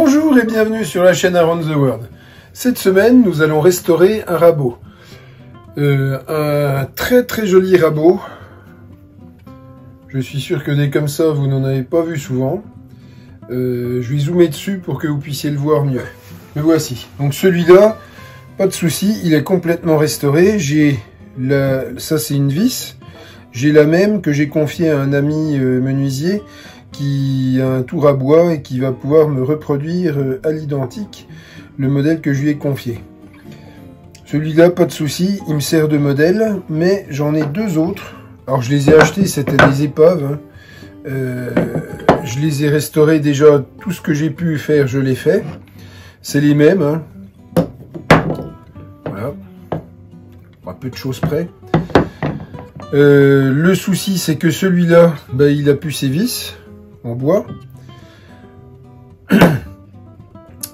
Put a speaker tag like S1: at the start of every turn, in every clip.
S1: Bonjour et bienvenue sur la chaîne Around the World. Cette semaine, nous allons restaurer un rabot. Un très joli rabot. Je suis sûr que des comme ça, vous n'en avez pas vu souvent. Je vais zoomer dessus pour que vous puissiez le voir mieux. Le voici. Donc celui-là, pas de souci, il est complètement restauré. Ça c'est une vis. J'ai la même que j'ai confiée à un ami menuisier qui a un tour à bois et qui va pouvoir me reproduire à l'identique le modèle que je lui ai confié. Celui-là, pas de souci, il me sert de modèle, mais j'en ai deux autres. Alors je les ai achetés, c'était des épaves. Je les ai restaurés déjà, tout ce que j'ai pu faire, je l'ai fait. C'est les mêmes. Hein. Voilà. À peu de choses près. Le souci, c'est que celui-là, il a plus ses vis en bois.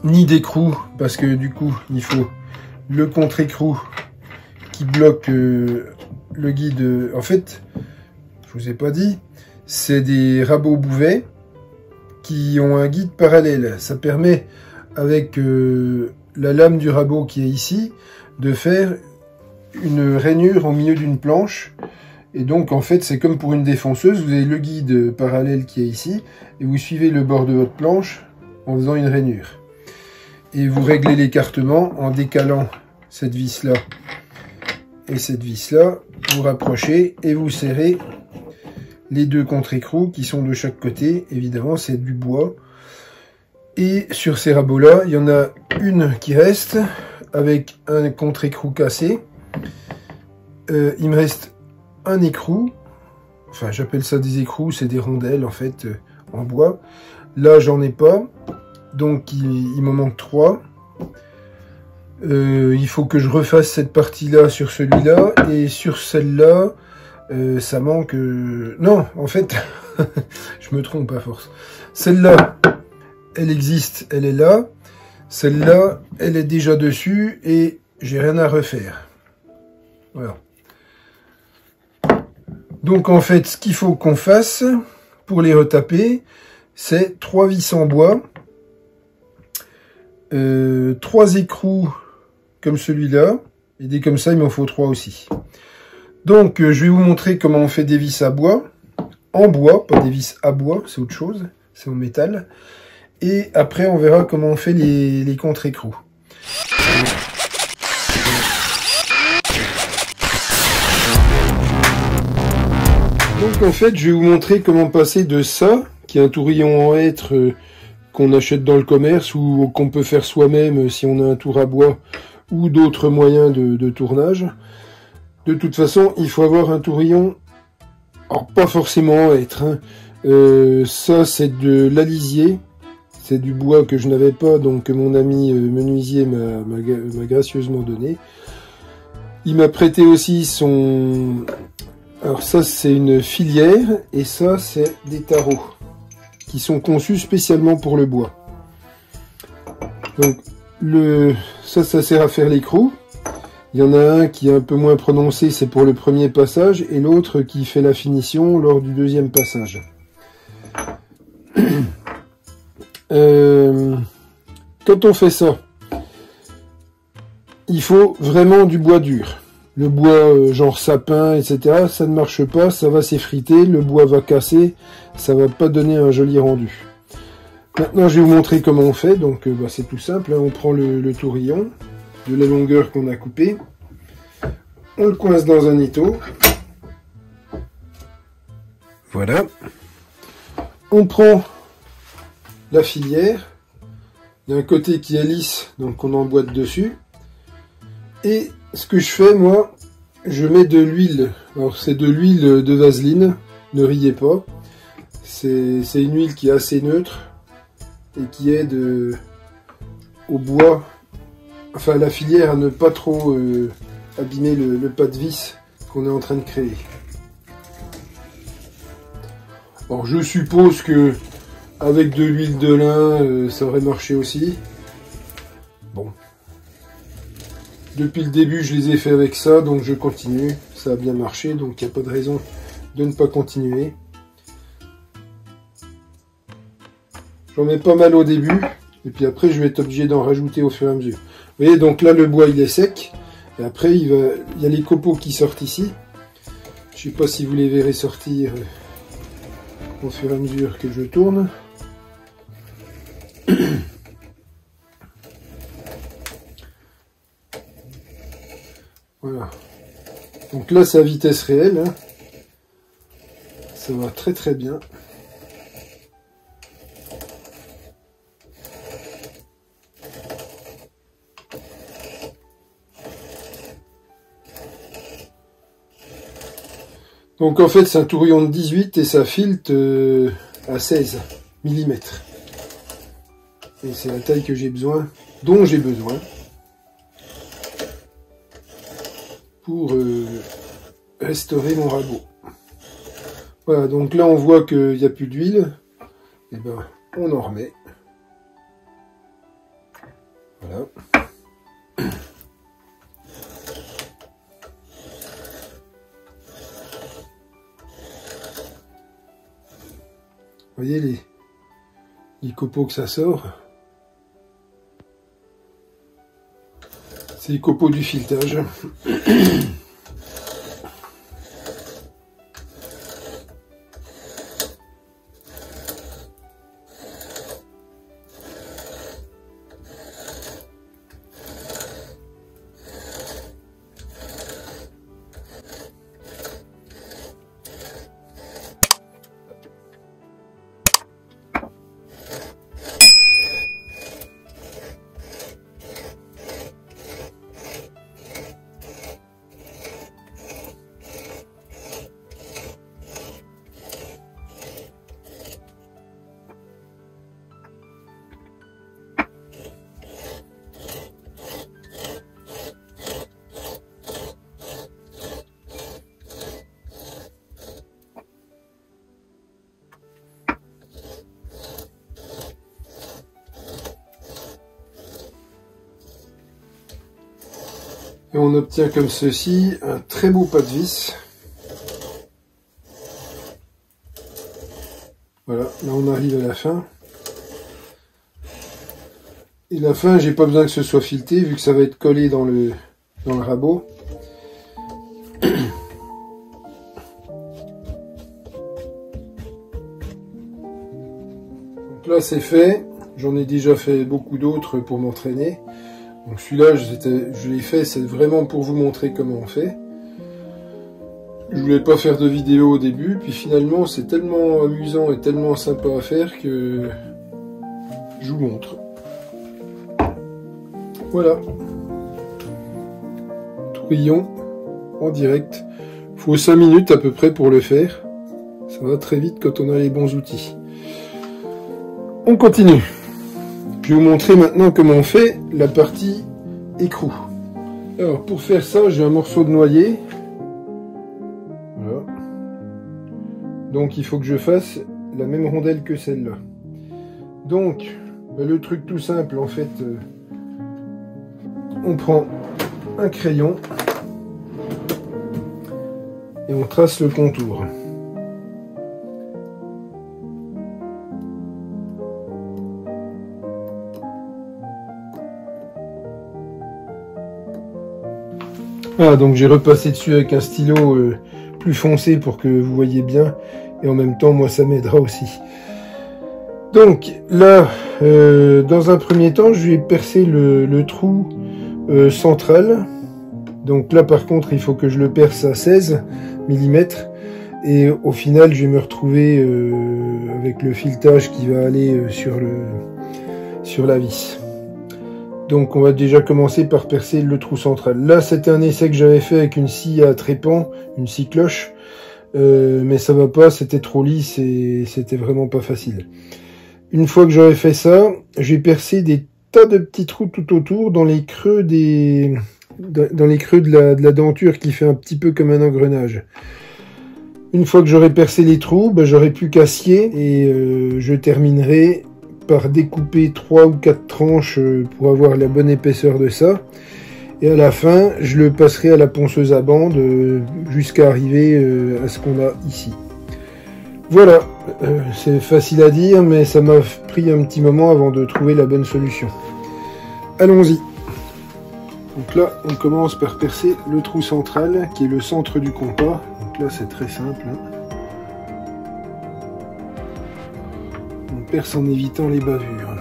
S1: Ni d'écrou, parce que du coup, il faut le contre-écrou qui bloque le guide. En fait, je vous ai pas dit, c'est des rabots Bouvet qui ont un guide parallèle. Ça permet, avec la lame du rabot qui est ici, de faire une rainure au milieu d'une planche. Et donc, en fait, c'est comme pour une défonceuse. Vous avez le guide parallèle qui est ici, et vous suivez le bord de votre planche en faisant une rainure. Et vous réglez l'écartement en décalant cette vis-là et cette vis-là. Vous rapprochez et vous serrez les deux contre-écrous qui sont de chaque côté. Évidemment, c'est du bois. Et sur ces rabots-là, il y en a une qui reste avec un contre-écrou cassé. Il me reste un écrou, enfin j'appelle ça des écrous, c'est des rondelles en fait en bois. Là j'en ai pas, donc il m'en manque 3. Il faut que je refasse cette partie là sur celui-là, et sur celle-là ça manque... Non, en fait, je me trompe à force. Celle-là, elle existe, elle est là. Celle-là, elle est déjà dessus, et j'ai rien à refaire. Voilà. Donc en fait, ce qu'il faut qu'on fasse pour les retaper, c'est 3 vis en bois, 3 écrous comme celui-là, et des comme ça, il m'en faut 3 aussi. Donc je vais vous montrer comment on fait des vis à bois, en bois, pas des vis à bois, c'est autre chose, c'est en métal. Et après, on verra comment on fait les contre-écrous. Donc en fait, je vais vous montrer comment passer de ça, qui est un tourillon en hêtre qu'on achète dans le commerce ou qu'on peut faire soi-même si on a un tour à bois ou d'autres moyens de tournage. De toute façon, il faut avoir un tourillon, alors pas forcément en hêtre. Hein. Ça, c'est de l'alisier, c'est du bois que je n'avais pas, donc que mon ami menuisier m'a gracieusement donné. Il m'a prêté aussi son... Alors ça c'est une filière, et ça c'est des tarots qui sont conçus spécialement pour le bois. Donc ça sert à faire l'écrou. Il y en a un qui est un peu moins prononcé, c'est pour le premier passage, et l'autre qui fait la finition lors du deuxième passage. Quand on fait ça, il faut vraiment du bois dur. Le bois genre sapin, etc., ça ne marche pas, ça va s'effriter, le bois va casser, ça va pas donner un joli rendu. Maintenant, je vais vous montrer comment on fait. Donc, c'est tout simple. Hein. On prend le tourillon de la longueur qu'on a coupée, on le coince dans un étau. Voilà. On prend la filière. Il y a un côté qui est lisse, donc on emboîte dessus. Et ce que je fais, moi, je mets de l'huile. Alors, c'est de l'huile de vaseline, ne riez pas. C'est une huile qui est assez neutre et qui aide au bois, enfin à la filière, à ne pas trop abîmer le pas de vis qu'on est en train de créer. Alors, je suppose que avec de l'huile de lin, ça aurait marché aussi. Bon. Depuis le début, je les ai fait avec ça, donc je continue. Ça a bien marché, donc il n'y a pas de raison de ne pas continuer. J'en mets pas mal au début, Et puis après, je vais être obligé d'en rajouter au fur et à mesure. Vous voyez, donc là, le bois, il est sec. Et après, il y a les copeaux qui sortent ici. Je sais pas si vous les verrez sortir au fur et à mesure que je tourne. Voilà. Donc là, c'est à vitesse réelle. Hein. Ça va très très bien. Donc en fait, c'est un tourbillon de 18 et ça filte à 16 mm. Et c'est la taille que j'ai besoin, dont j'ai besoin, pour restaurer mon rabot. Voilà, donc là on voit qu'il n'y a plus d'huile. Et ben, on en remet. Voilà. Vous voyez les copeaux que ça sort. C'est les copeaux du filetage. Et on obtient comme ceci un très beau pas de vis. Voilà, là on arrive à la fin. Et la fin, j'ai pas besoin que ce soit fileté vu que ça va être collé dans le rabot. Donc là c'est fait. J'en ai déjà fait beaucoup d'autres pour m'entraîner. Donc celui-là, je l'ai fait, c'est vraiment pour vous montrer comment on fait. Je voulais pas faire de vidéo au début, puis finalement c'est tellement amusant et tellement sympa à faire que je vous montre. Voilà. Tourbillon en direct. Il faut 5 minutes à peu près pour le faire. Ça va très vite quand on a les bons outils. On continue. Je vais vous montrer maintenant comment on fait la partie écrou. Alors pour faire ça, j'ai un morceau de noyer. Voilà. Donc il faut que je fasse la même rondelle que celle-là. Donc le truc tout simple en fait, on prend un crayon et on trace le contour. Voilà, donc j'ai repassé dessus avec un stylo plus foncé pour que vous voyez bien. Et en même temps, moi, ça m'aidera aussi. Donc là, dans un premier temps, je vais percer le trou central. Donc là, par contre, il faut que je le perce à 16 mm. Et au final, je vais me retrouver avec le filetage qui va aller sur la vis. Donc on va déjà commencer par percer le trou central. Là c'était un essai que j'avais fait avec une scie à trépan, une scie cloche, mais ça va pas, c'était trop lisse et c'était vraiment pas facile. Une fois que j'aurai fait ça, je vais percer des tas de petits trous tout autour dans les creux de la denture qui fait un petit peu comme un engrenage. Une fois que j'aurai percé les trous, j'aurai plus qu'à scier et je terminerai par découper 3 ou 4 tranches pour avoir la bonne épaisseur de ça. Et à la fin, je le passerai à la ponceuse à bande jusqu'à arriver à ce qu'on a ici. Voilà, c'est facile à dire, mais ça m'a pris un petit moment avant de trouver la bonne solution. Allons-y. Donc là, on commence par percer le trou central, qui est le centre du compas. Donc là, c'est très simple. On perce en évitant les bavures.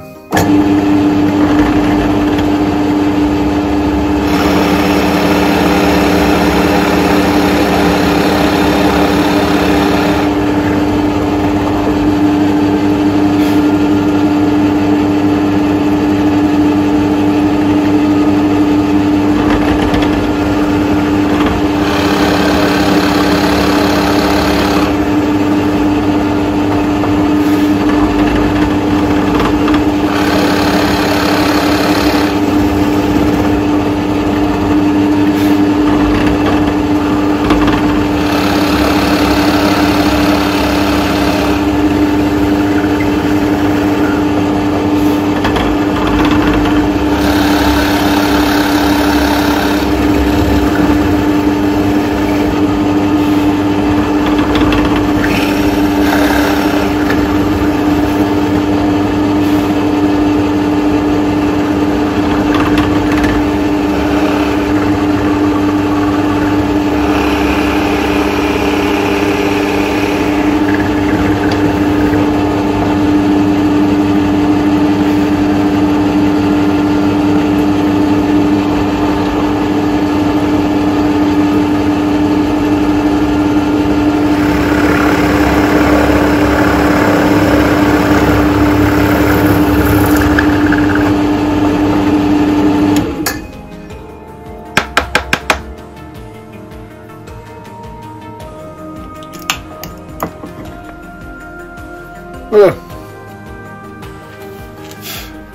S1: Voilà.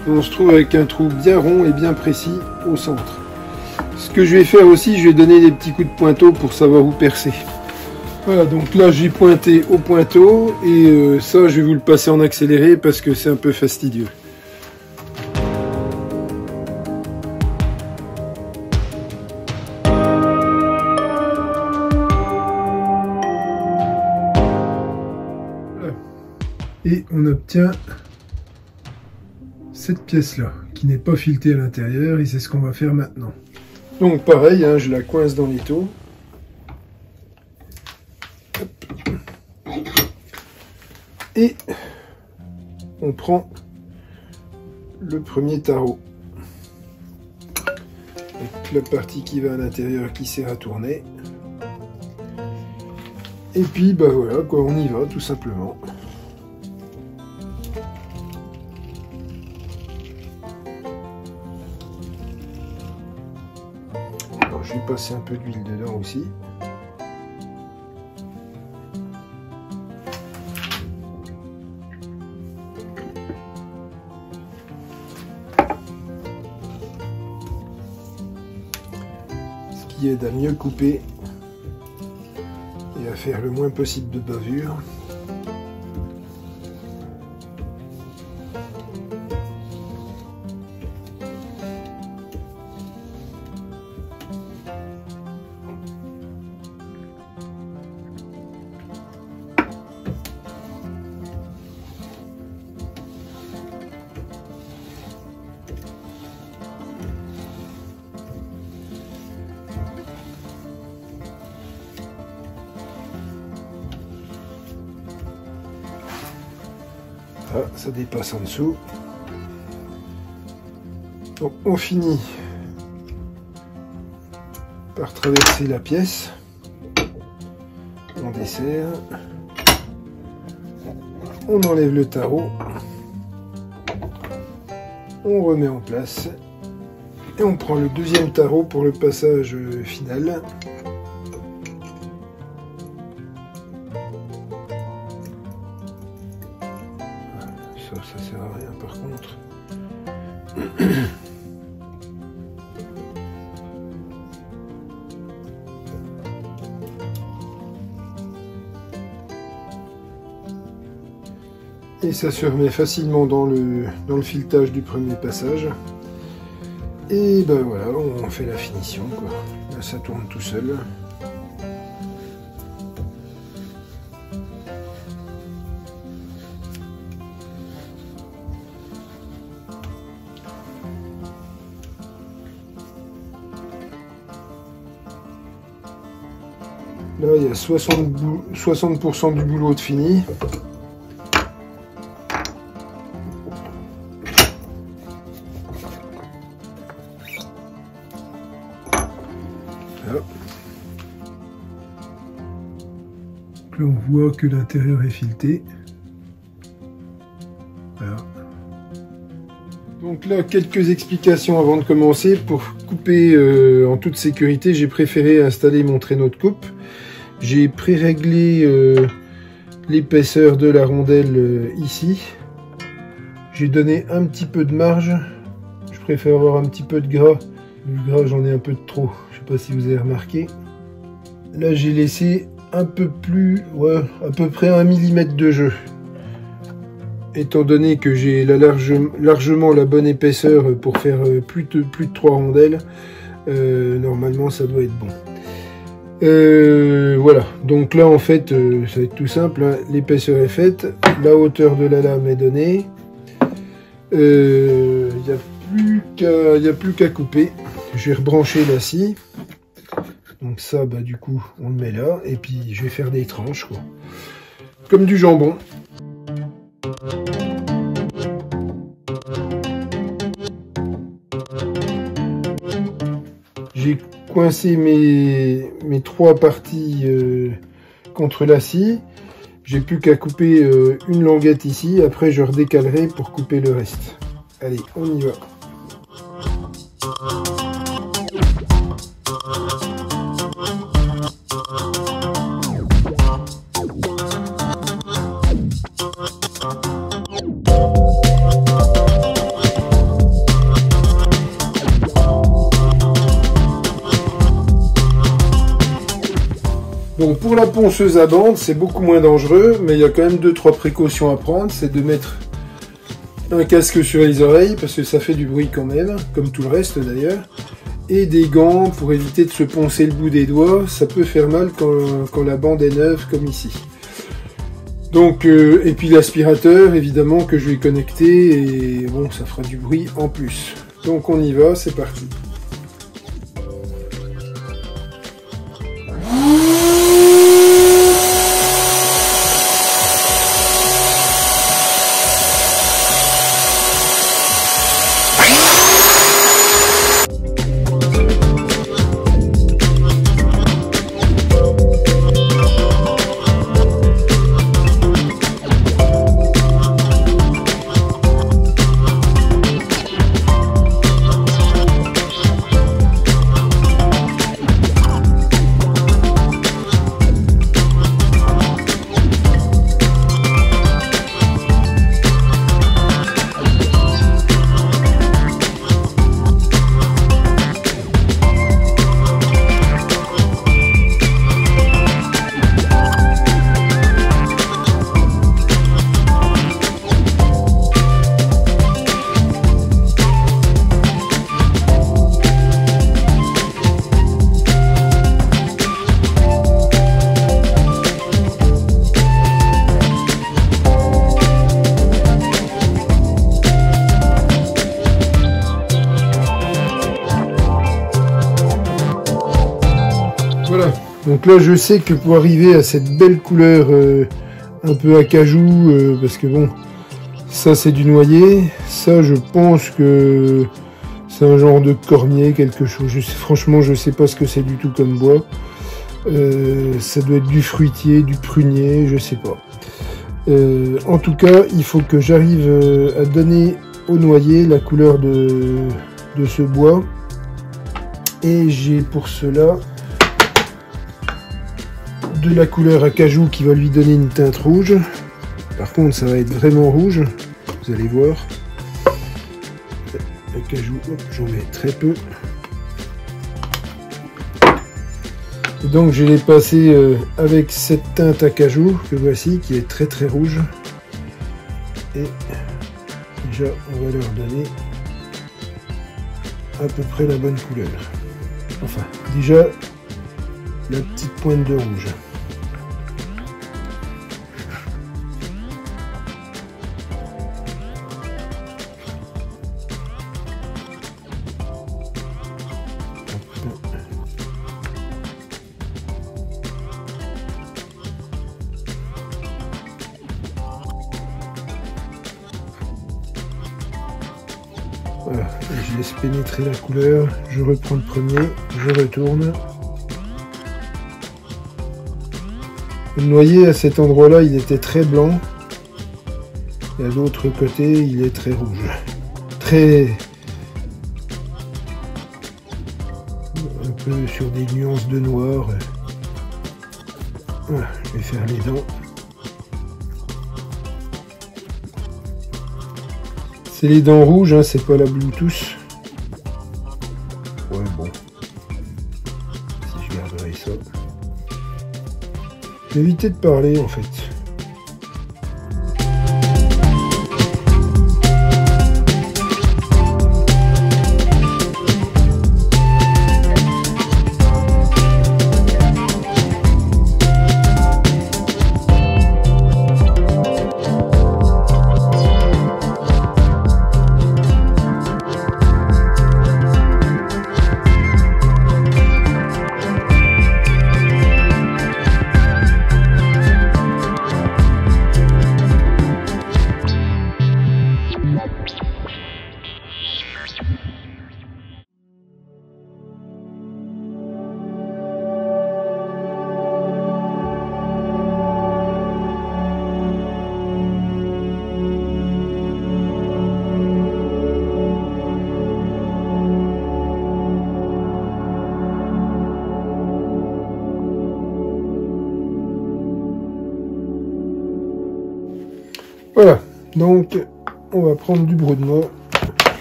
S1: On se trouve avec un trou bien rond et bien précis au centre. Ce que je vais faire aussi, je vais donner des petits coups de pointeau pour savoir où percer. Voilà, donc là j'ai pointé au pointeau et ça je vais vous le passer en accéléré parce que c'est un peu fastidieux. Et on obtient cette pièce-là, qui n'est pas filetée à l'intérieur, et c'est ce qu'on va faire maintenant. Donc pareil, hein, je la coince dans l'étau. Et on prend le premier tarot. Donc la partie qui va à l'intérieur qui sert à tourner. Et puis bah voilà, quoi, on y va tout simplement. Je vais passer un peu d'huile dedans aussi. Ce qui aide à mieux couper et à faire le moins possible de bavure. Ah, ça dépasse en dessous. Donc on finit par traverser la pièce. On desserre. On enlève le tarot. On remet en place. Et on prend le deuxième tarot pour le passage final. Ça sert à rien par contre. Et ça se remet facilement dans le filetage du premier passage. Et ben voilà, on fait la finition quoi. Là ça tourne tout seul. Là, il y a 60% du boulot de fini. Là, on voit que l'intérieur est fileté. Voilà. Donc là, quelques explications avant de commencer. Pour couper en toute sécurité, j'ai préféré installer mon traîneau de coupe. J'ai pré-réglé l'épaisseur de la rondelle ici. J'ai donné un petit peu de marge. Je préfère avoir un petit peu de gras. Du gras, j'en ai un peu de trop. Je sais pas si vous avez remarqué. Là, j'ai laissé un peu plus, ouais, à peu près 1 mm de jeu. Étant donné que j'ai largement la bonne épaisseur pour faire plus de 3 rondelles, normalement ça doit être bon. Voilà, donc là en fait ça va être tout simple, hein. L'épaisseur est faite, la hauteur de la lame est donnée, il n'y a plus qu'à couper. Je vais rebrancher la scie, donc ça bah du coup on le met là, et puis je vais faire des tranches quoi, comme du jambon. J'ai coincé mes 3 parties contre la scie. J'ai plus qu'à couper une languette ici. Après, je redécalerai pour couper le reste. Allez, on y va. Bon, pour la ponceuse à bande, c'est beaucoup moins dangereux, mais il y a quand même 2-3 précautions à prendre. C'est de mettre un casque sur les oreilles, parce que ça fait du bruit quand même, comme tout le reste d'ailleurs. Et des gants pour éviter de se poncer le bout des doigts. Ça peut faire mal quand la bande est neuve, comme ici. Donc, et puis l'aspirateur, évidemment, que je vais connecter, et bon, ça fera du bruit en plus. Donc on y va, c'est parti. Voilà, donc là je sais que pour arriver à cette belle couleur un peu acajou, parce que bon, ça c'est du noyer, ça je pense que c'est un genre de cormier, quelque chose, franchement je sais pas ce que c'est du tout comme bois, ça doit être du fruitier, du prunier, je sais pas. En tout cas, il faut que j'arrive à donner au noyer la couleur de ce bois, et j'ai pour cela de la couleur acajou qui va lui donner une teinte rouge. Par contre ça va être vraiment rouge, vous allez voir. Acajou, j'en mets très peu. Et donc je l'ai passé avec cette teinte acajou que voici, qui est très très rouge. Et déjà on va leur donner à peu près la bonne couleur. Enfin, déjà la petite pointe de rouge. Voilà, et je laisse pénétrer la couleur, je reprends le premier, je retourne. Le noyer à cet endroit-là, il était très blanc. Et à l'autre côté, il est très rouge. Très... un peu sur des nuances de noir. Voilà, je vais faire les dents. C'est les dents rouges, hein, c'est pas la Bluetooth. Ouais, bon. Si je garderai ça. Évitez de parler, en fait. Voilà, donc on va prendre du brou de noix.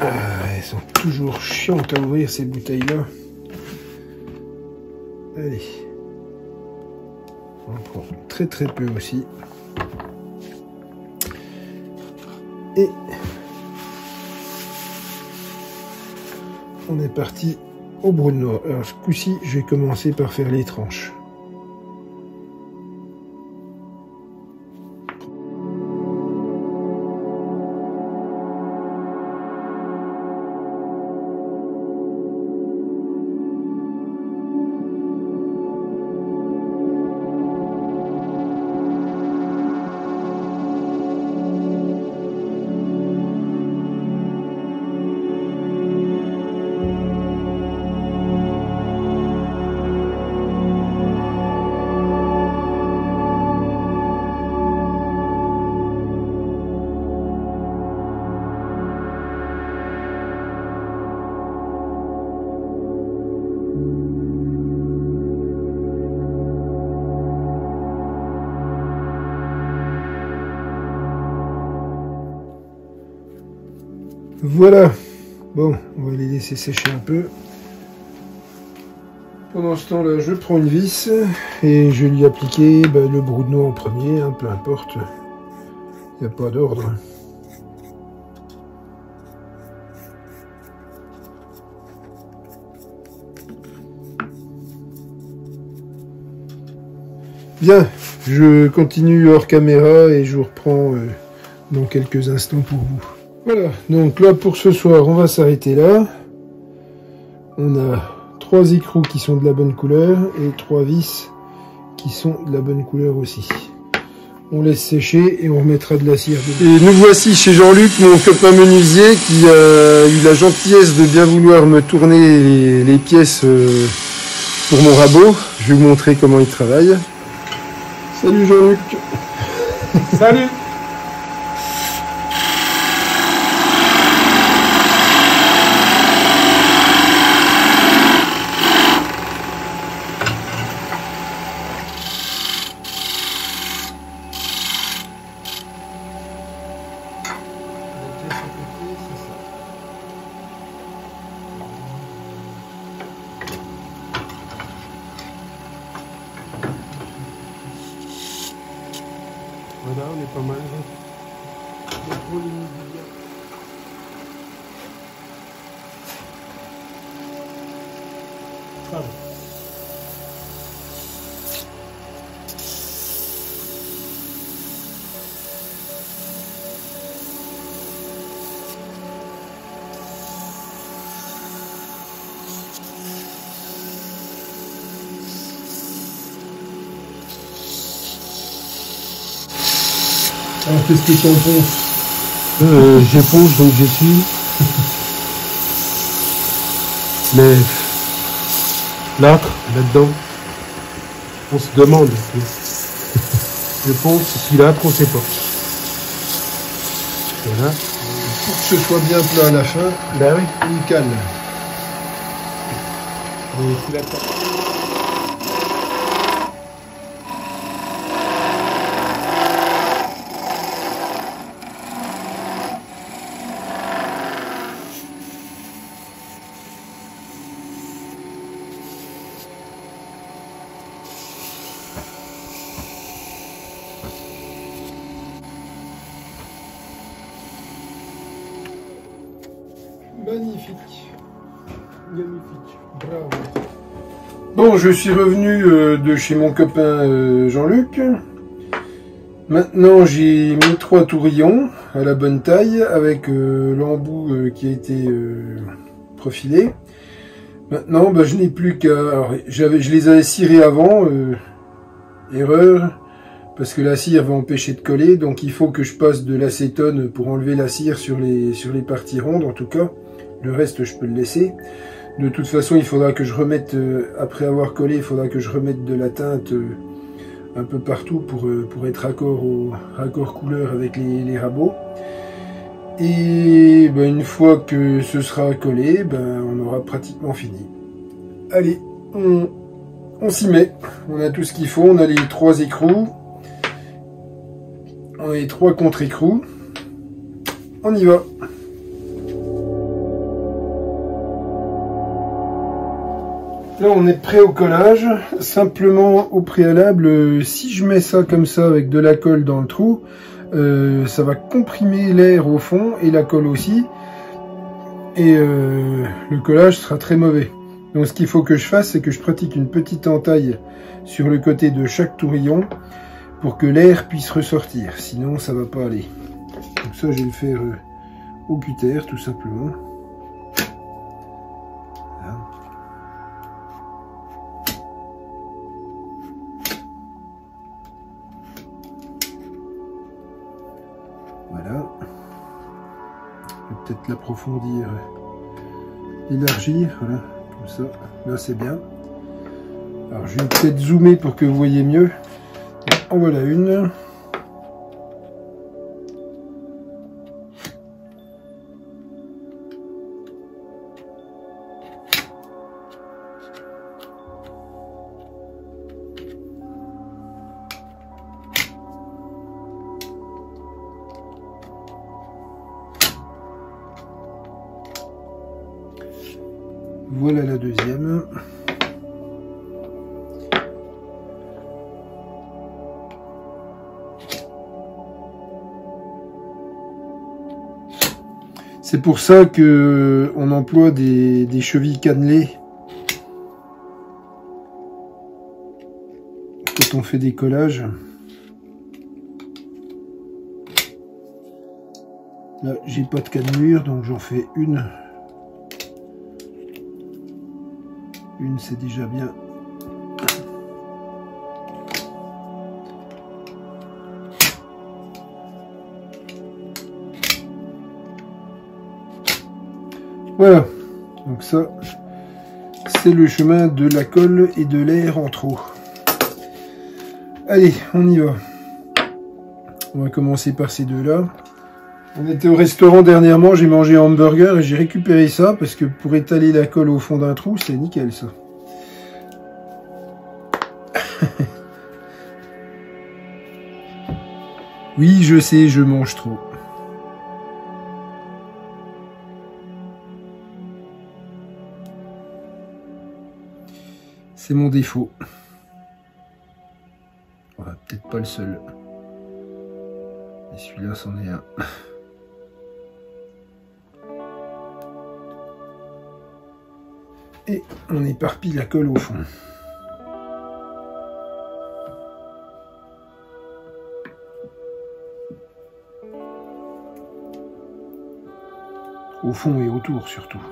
S1: Ah, elles sont toujours chiantes à ouvrir ces bouteilles-là. Allez, on en prend très peu aussi. Et on est parti au brou de noix. Alors ce coup-ci, je vais commencer par faire les tranches. Voilà, bon, on va les laisser sécher un peu. Pendant ce temps-là, je prends une vis et je vais lui appliquer le brou de noix en premier, hein, peu importe, il n'y a pas d'ordre. Bien, je continue hors caméra et je vous reprends dans quelques instants pour vous. Voilà, donc là pour ce soir, on va s'arrêter là. On a 3 écrous qui sont de la bonne couleur et 3 vis qui sont de la bonne couleur aussi. On laisse sécher et on remettra de la cire dedans. Et nous voici chez Jean-Luc, mon copain menuisier, qui a eu la gentillesse de bien vouloir me tourner les pièces pour mon rabot. Je vais vous montrer comment il travaille. Salut Jean-Luc.
S2: Salut.
S1: Voilà, on est pas mal.
S2: Ça va.
S1: Alors qu'est-ce que tu en penses?
S2: J'éponge donc j'essuie. Mais l'âtre, là-dedans, on se demande. Je pense qu'il l'âtre, on ne sait pas. Voilà.
S1: Pour que ce soit bien plat à la fin,
S2: Ben oui.
S1: une cale. Magnifique. Magnifique. Bravo. Bon, je suis revenu de chez mon copain Jean-Luc. Maintenant, j'ai mis 3 tourillons à la bonne taille avec l'embout qui a été profilé. Maintenant, bah, je n'ai plus qu'à... Alors, je les avais cirés avant. Erreur. Parce que la cire va empêcher de coller. Donc, il faut que je passe de l'acétone pour enlever la cire sur les parties rondes, en tout cas. Le reste, je peux le laisser. De toute façon, il faudra que je remette, après avoir collé, il faudra que je remette de la teinte un peu partout pour être raccord couleur avec les rabots. Et ben, une fois que ce sera collé, ben, on aura pratiquement fini. Allez, on s'y met. On a tout ce qu'il faut. On a les 3 écrous. On a les 3 contre-écrous. On y va. Là, on est prêt au collage. Simplement, au préalable, si je mets ça comme ça avec de la colle dans le trou, ça va comprimer l'air au fond et la colle aussi. Et le collage sera très mauvais. Donc, ce qu'il faut que je fasse, c'est que je pratique une petite entaille sur le côté de chaque tourillon pour que l'air puisse ressortir. Sinon, ça va pas aller. Donc ça, je vais le faire au cutter, tout simplement. Voilà. Je vais peut-être l'approfondir, élargir, voilà, comme ça. Là, c'est bien. Alors, je vais peut-être zoomer pour que vous voyez mieux. En voilà une. Voilà la deuxième. C'est pour ça que on emploie des chevilles cannelées quand on fait des collages. Là, j'ai pas de cannelure, donc j'en fais une. Une, c'est déjà bien. Voilà. Donc ça, c'est le chemin de la colle et de l'air en trop. Allez, on y va. On va commencer par ces deux-là. On était au restaurant dernièrement, j'ai mangé un hamburger et j'ai récupéré ça parce que pour étaler la colle au fond d'un trou, c'est nickel ça. Oui, je sais, je mange trop. C'est mon défaut. Ouais, peut-être pas le seul. Et celui-là, c'en est un. Et on éparpille la colle au fond. Au fond et autour surtout.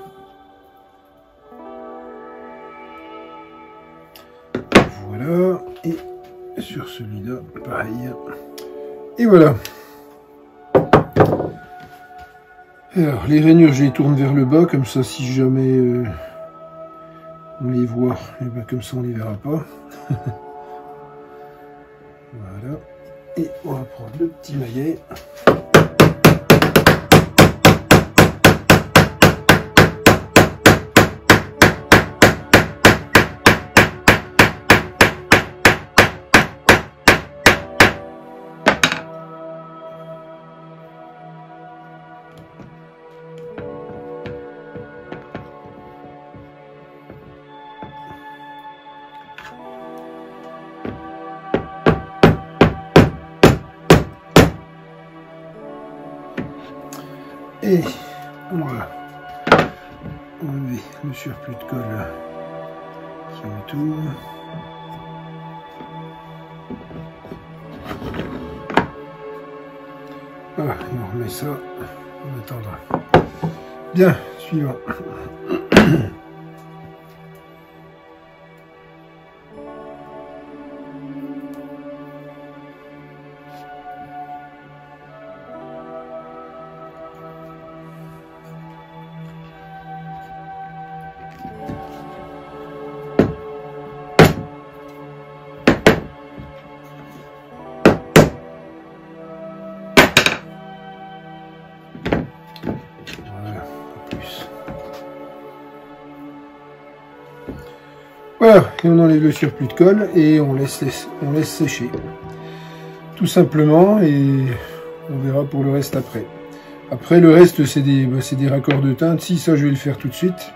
S1: Voilà. Et sur celui-là, pareil. Et voilà. Alors, les rainures, je les tourne vers le bas, comme ça, si jamais on les voit, et bien comme ça on les verra pas. Voilà. Et on va prendre le petit maillet. Et on va enlever le surplus de colle qui entoure. Voilà, et on remet ça en attendant. Bien, suivant. Voilà, et on enlève le surplus de colle et on laisse sécher. Tout simplement, et on verra pour le reste après. Après, le reste, c'est des raccords de teinte. Si, ça, je vais le faire tout de suite.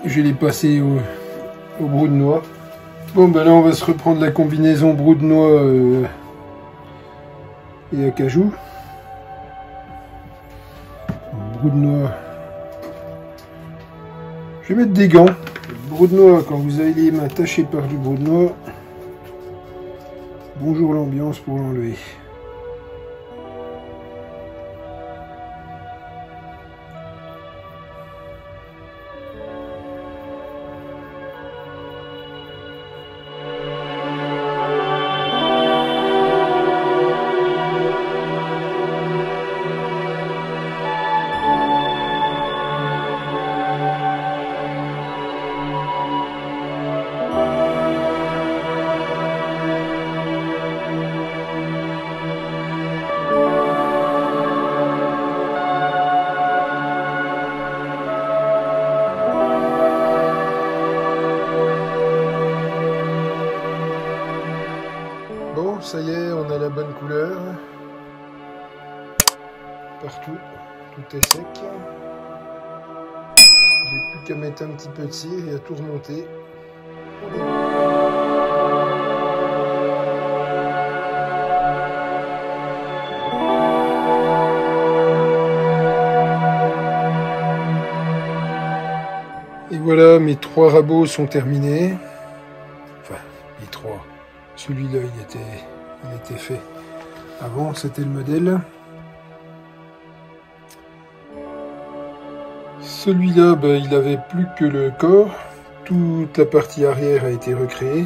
S1: Je vais les passer au brou de noix. Bon, ben là, on va se reprendre la combinaison brou de noix et acajou. Brou de noix. Je vais mettre des gants. Le brou de noix, quand vous avez les mains tachées par du brou de noix, bonjour l'ambiance pour l'enlever. Bon, ça y est, on a la bonne couleur. Partout, tout est sec. J'ai plus qu'à mettre un petit peu de cire et à tout remonter. Et voilà, mes 3 rabots sont terminés. Enfin, les 3. Celui-là, il était fait avant, c'était le modèle. Celui-là, ben, il n'avait plus que le corps. Toute la partie arrière a été recréée.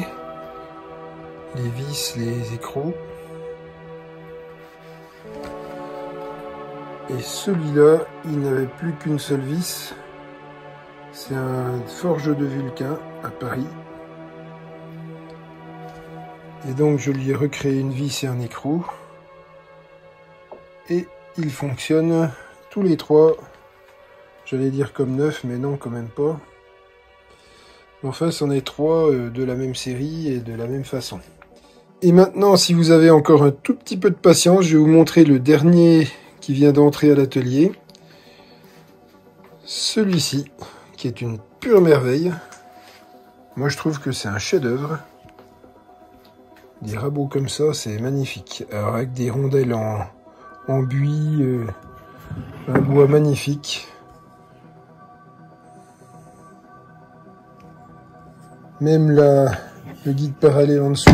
S1: Les vis, les écrous. Et celui-là, il n'avait plus qu'une seule vis. C'est un forge de Vulcain à Paris. Et donc je lui ai recréé une vis et un écrou. Et ils fonctionnent tous les 3. J'allais dire comme 9, mais non, quand même pas. Enfin, c'en est 3 de la même série et de la même façon. Et maintenant, si vous avez encore un tout petit peu de patience, je vais vous montrer le dernier qui vient d'entrer à l'atelier. Celui-ci, qui est une pure merveille. Moi, je trouve que c'est un chef-d'œuvre. Des rabots comme ça, c'est magnifique. Alors avec des rondelles en buis, un bois magnifique. Même le guide parallèle en dessous.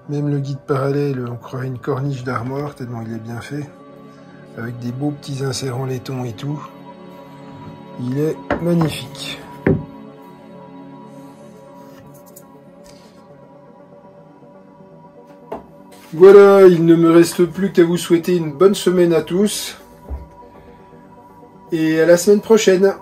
S1: Même le guide parallèle, on croirait une corniche d'armoire, tellement il est bien fait. Avec des beaux petits inserts en laiton et tout. Il est magnifique. Voilà, il ne me reste plus qu'à vous souhaiter une bonne semaine à tous. et à la semaine prochaine.